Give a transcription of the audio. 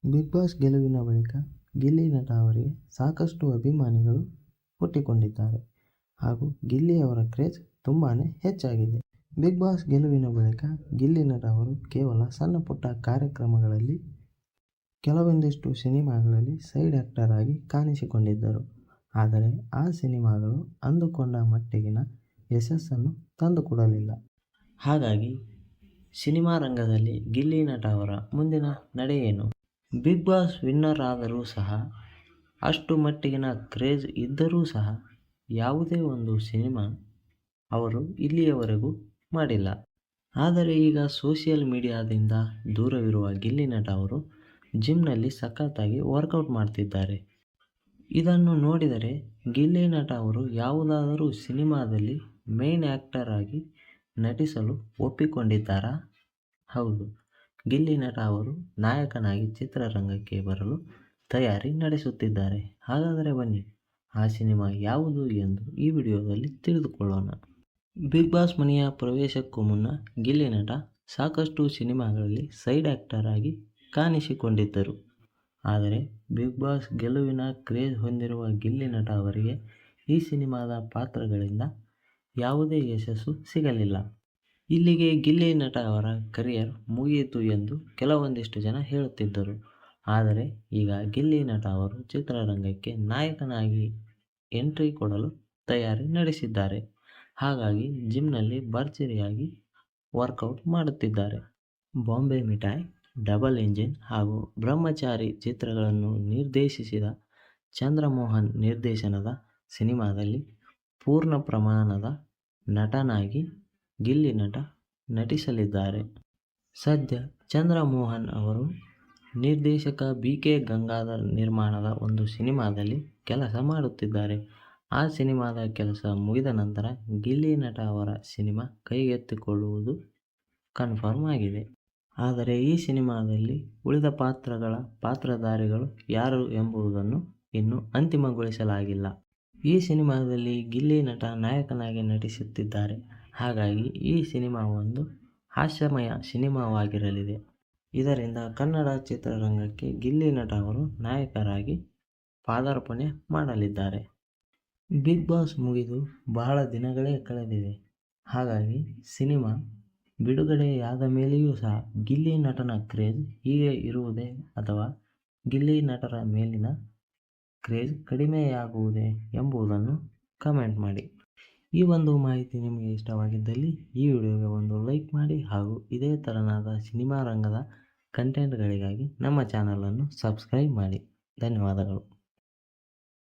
Big boss ಗೆಲುವಿನ ಬಳಿಕ ಗಿಲ್ಲಿ ನಟ ಅವರಿಗೆ ಸಾಕಷ್ಟು ಅಭಿಮಾನಿಗಳು ಹುಟ್ಟಿಕೊಂಡಿದ್ದಾರೆ ಹಾಗೂ ಗಿಲ್ಲಿ ಅವರ ಕ್ರೇಜ್ ತುಂಬಾ ಹೆಚ್ಚಾಗಿದೆ. ಬಿಗ್ ಬಾಸ್ ಗೆಲುವಿನ ಬಳಿಕ ಗಿಲ್ಲಿ ನಟ ಅವರು ಕೇವಲ ಸಣ್ಣ ಪುಟ್ಟ ಕಾರ್ಯಕ್ರಮಗಳಲ್ಲಿ ಕೆಲವೊಂದಿಷ್ಟು ಸಿನಿಮಾಗಳಲ್ಲಿ ಸೈಡ್ ಆ್ಯಕ್ಟರ್ ಆಗಿ ಕಾಣಿಸಿಕೊಂಡಿದ್ದರು. ಆದರೆ ಆ ಸಿನಿಮಾಗಳು ಅಂದುಕೊಂಡ ಮಟ್ಟಿಗಿನ ಯಶಸ್ಸನ್ನು ತಂದುಕೊಡಲಿಲ್ಲ. ಹಾಗಾಗಿ ಸಿನಿಮಾ ರಂಗದಲ್ಲಿ ಗಿಲ್ಲಿ ನಟ ಅವರ ಮುಂದಿನ ನಡೆ ಏನು? ಬಿಗ್ ಬಾಸ್ ವಿನ್ನರ್ ಆದರೂ ಸಹ ಅಷ್ಟು ಮಟ್ಟಿಗಿನ ಕ್ರೇಜ್ ಇದ್ದರೂ ಸಹ ಯಾವುದೇ ಒಂದು ಸಿನಿಮಾ ಅವರು ಇಲ್ಲಿಯವರೆಗೂ ಮಾಡಿಲ್ಲ. ಆದರೆ ಈಗ ಸೋಷಿಯಲ್ ಮೀಡಿಯಾದಿಂದ ದೂರವಿರುವ ಗಿಲ್ಲಿ ನಟ ಅವರು ಜಿಮ್ನಲ್ಲಿ ಸಖತ್ತಾಗಿ ವರ್ಕೌಟ್ ಮಾಡ್ತಿದ್ದಾರೆ. ಇದನ್ನು ನೋಡಿದರೆ ಗಿಲ್ಲಿ ನಟ ಅವರು ಯಾವುದಾದರೂ ಸಿನಿಮಾದಲ್ಲಿ ಮೇನ್ ಆ್ಯಕ್ಟರ್ ಆಗಿ ನಟಿಸಲು ಒಪ್ಪಿಕೊಂಡಿದ್ದಾರಾ? ಹೌದು, ಗಿಲ್ಲಿ ನಟ ಅವರು ನಾಯಕನಾಗಿ ಚಿತ್ರರಂಗಕ್ಕೆ ಬರಲು ತಯಾರಿ ನಡೆಸುತ್ತಿದ್ದಾರೆ. ಹಾಗಾದರೆ ಬನ್ನಿ, ಆ ಸಿನಿಮಾ ಯಾವುದು ಎಂದು ಈ ವಿಡಿಯೋದಲ್ಲಿ ತಿಳಿದುಕೊಳ್ಳೋಣ. ಬಿಗ್ ಬಾಸ್ ಮನೆಯ ಪ್ರವೇಶಕ್ಕೂ ಮುನ್ನ ಗಿಲ್ಲಿ ನಟ ಸಾಕಷ್ಟು ಸಿನಿಮಾಗಳಲ್ಲಿ ಸೈಡ್ ಆ್ಯಕ್ಟರ್ ಆಗಿ ಕಾಣಿಸಿಕೊಂಡಿದ್ದರು. ಆದರೆ ಬಿಗ್ ಬಾಸ್ ಗೆಲುವಿನ ಕ್ರೇಜ್ ಹೊಂದಿರುವ ಗಿಲ್ಲಿ ನಟ ಅವರಿಗೆ ಈ ಸಿನಿಮಾದ ಪಾತ್ರಗಳಿಂದ ಯಾವುದೇ ಯಶಸ್ಸು ಸಿಗಲಿಲ್ಲ. ಇಲ್ಲಿಗೆ ಗಿಲ್ಲಿ ನಟ ಅವರ ಕರಿಯರ್ ಮುಗಿಯಿತು ಎಂದು ಕೆಲವೊಂದಿಷ್ಟು ಜನ ಹೇಳುತ್ತಿದ್ದರು. ಆದರೆ ಈಗ ಗಿಲ್ಲಿ ನಟ ಅವರು ಚಿತ್ರರಂಗಕ್ಕೆ ನಾಯಕನಾಗಿ ಎಂಟ್ರಿ ಕೊಡಲು ತಯಾರಿ ನಡೆಸಿದ್ದಾರೆ. ಹಾಗಾಗಿ ಜಿಮ್ನಲ್ಲಿ ಭರ್ಜರಿಯಾಗಿ ವರ್ಕೌಟ್ ಮಾಡುತ್ತಿದ್ದಾರೆ. ಬಾಂಬೆ ಮಿಠಾಯಿ, ಡಬಲ್ ಇಂಜಿನ್ ಹಾಗೂ ಬ್ರಹ್ಮಚಾರಿ ಚಿತ್ರಗಳನ್ನು ನಿರ್ದೇಶಿಸಿದ ಚಂದ್ರಮೋಹನ್ ನಿರ್ದೇಶನದ ಸಿನಿಮಾದಲ್ಲಿ ಪೂರ್ಣ ಪ್ರಮಾಣದ ನಟನಾಗಿ ಗಿಲ್ಲಿ ನಟ ನಟಿಸಲಿದ್ದಾರೆ. ಸದ್ಯ ಚಂದ್ರಮೋಹನ್ ಅವರು ನಿರ್ದೇಶಕ ಬಿ.ಕೆ. ಗಂಗಾಧರ್ ನಿರ್ಮಾಣದ ಒಂದು ಸಿನಿಮಾದಲ್ಲಿ ಕೆಲಸ ಮಾಡುತ್ತಿದ್ದಾರೆ. ಆ ಸಿನಿಮಾದ ಕೆಲಸ ಮುಗಿದ ನಂತರ ಗಿಲ್ಲಿ ನಟ ಅವರ ಸಿನಿಮಾ ಕೈಗೆತ್ತಿಕೊಳ್ಳುವುದು ಕನ್ಫರ್ಮ್ ಆಗಿದೆ. ಆದರೆ ಈ ಸಿನಿಮಾದಲ್ಲಿ ಉಳಿದ ಪಾತ್ರಗಳ ಪಾತ್ರಧಾರಿಗಳು ಯಾರು ಎಂಬುದನ್ನು ಇನ್ನೂ ಅಂತಿಮಗೊಳಿಸಲಾಗಿಲ್ಲ. ಈ ಸಿನಿಮಾದಲ್ಲಿ ಗಿಲ್ಲಿ ನಟ ನಾಯಕನಾಗಿ ನಟಿಸುತ್ತಿದ್ದಾರೆ. ಹಾಗಾಗಿ ಈ ಸಿನಿಮಾ ಒಂದು ಹಾಸ್ಯಮಯ ಸಿನಿಮಾವಾಗಿರಲಿದೆ. ಇದರಿಂದ ಕನ್ನಡ ಚಿತ್ರರಂಗಕ್ಕೆ ಗಿಲ್ಲಿ ನಟ ಅವರು ನಾಯಕರಾಗಿ ಪಾದಾರ್ಪಣೆ ಮಾಡಲಿದ್ದಾರೆ. ಬಿಗ್ ಬಾಸ್ ಮುಗಿದು ಬಹಳ ದಿನಗಳೇ ಕಳೆದಿವೆ. ಹಾಗಾಗಿ ಸಿನಿಮಾ ಬಿಡುಗಡೆಯಾದ ಮೇಲೆಯೂ ಸಹ ಗಿಲ್ಲಿ ನಟನ ಕ್ರೇಜ್ ಹೀಗೆ ಇರುವುದೇ ಅಥವಾ ಗಿಲ್ಲಿ ನಟರ ಮೇಲಿನ ಕ್ರೇಜ್ ಕಡಿಮೆಯಾಗುವುದೇ ಎಂಬುದನ್ನು ಕಮೆಂಟ್ ಮಾಡಿ. ಈ ಒಂದು ಮಾಹಿತಿ ನಿಮಗೆ ಇಷ್ಟವಾಗಿದ್ದಲ್ಲಿ ಈ ವಿಡಿಯೋಗೆ ಒಂದು ಲೈಕ್ ಮಾಡಿ ಹಾಗೂ ಇದೇ ತೆರನಾದ ಸಿನಿಮಾ ರಂಗದ ಕಂಟೆಂಟ್ಗಳಿಗಾಗಿ ನಮ್ಮ ಚಾನಲನ್ನು ಸಬ್ಸ್ಕ್ರೈಬ್ ಮಾಡಿ. ಧನ್ಯವಾದಗಳು.